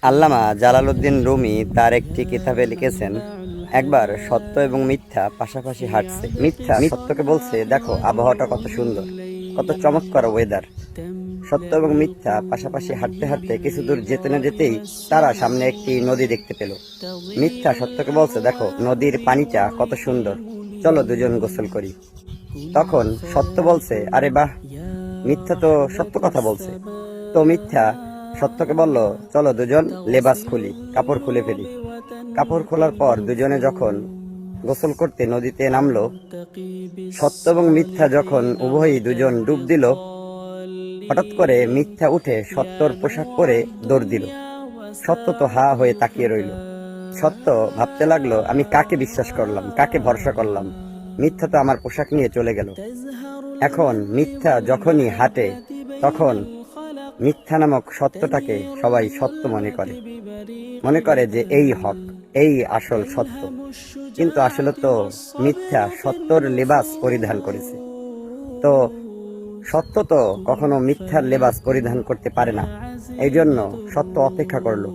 আল্লামা Jalaluddin Rumi তার একটি কিতাবে লিখেছেন, একবার সত্য এবং মিথ্যা পাশাপাশি হাঁটছে। মিথ্যা সত্যকে বলছে, দেখো আবহাওয়াটা কত সুন্দর, কত চমৎকার ওয়েদার। সত্য এবং মিথ্যা পাশাপাশি হাঁটতে হাঁটতে কিছু দূর যেতে না যেতেই তারা সামনে একটি নদী দেখতে পেল। মিথ্যা সত্যকে বলছে, দেখো নদীর পানিটা কত সুন্দর, চলো দুজন গোসল করি। তখন সত্য বলছে, আরে বাহ, মিথ্যা তো সত্য কথা বলছে। তো মিথ্যা সত্যকে বলল, চলো দুজন লেবাস খুলি, কাপড় খুলে ফেলি। কাপড় খোলার পর দুজনে যখন গোসল করতে নদীতে নামলো, সত্য এবং মিথ্যা যখন উভয়ই দুজন ডুব দিল, হঠাৎ করে মিথ্যা উঠে সত্যর পোশাক পরে দৌড় দিল। সত্য তো হা হয়ে তাকিয়ে রইল। সত্য ভাবতে লাগলো, আমি কাকে বিশ্বাস করলাম, কাকে ভরসা করলাম? মিথ্যা তো আমার পোশাক নিয়ে চলে গেল। এখন মিথ্যা যখনই হাঁটে, তখন মিথ্যা নামক সত্যটাকে সবাই সত্য মনে করে যে এই হক, এই আসল সত্য। কিন্তু আসলে তো মিথ্যা সত্যর লেবাস পরিধান করেছে। তো সত্য তো কখনো মিথ্যার লেবাস পরিধান করতে পারে না। এই জন্য সত্য অপেক্ষা করলো।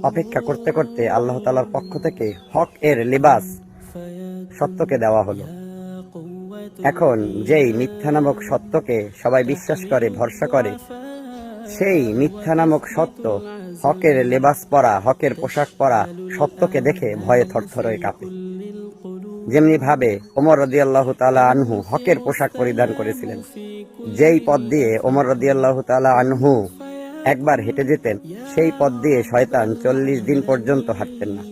অপেক্ষা করতে করতে আল্লাহ তাআলার পক্ষ থেকে হক এর লেবাস সত্যকে দেওয়া হলো। এখন যেই মিথ্যা নামক সত্যকে সবাই বিশ্বাস করে, ভরসা করে, সেই মিথ্যা নামক সত্য হকের লেবাস পরা, হকের পোশাক পরা সত্যকে দেখে ভয়ে থরথর কাঁপে। যেমনি ভাবে ওমর রাদিয়াল্লাহু তাআলা আনহু হকের পোশাক পরিধান করেছিলেন। যেই পথ দিয়ে ওমর রাদিয়াল্লাহু তাআলা আনহু একবার হেঁটে যেতেন, সেই পথ দিয়ে শয়তান 40 দিন পর্যন্ত হাঁটতেন না।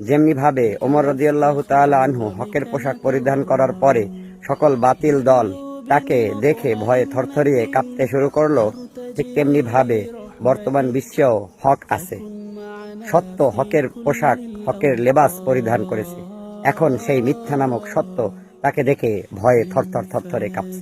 যেমনি ভাবে ওমর রাদিয়াল্লাহু তাআলা আনহু হকের পোশাক পরিধান করার পরে সকল বাতিল দল তাকে দেখে ভয়ে থরথরিয়ে কাঁপতে শুরু করলো, ঠিক তেমনি ভাবে বর্তমান বিশ্বেও হক আছে। সত্য হকের পোশাক, হকের লেবাস পরিধান করেছে। এখন সেই মিথ্যা নামক সত্য তাকে দেখে ভয়ে থরথরে কাঁপছে।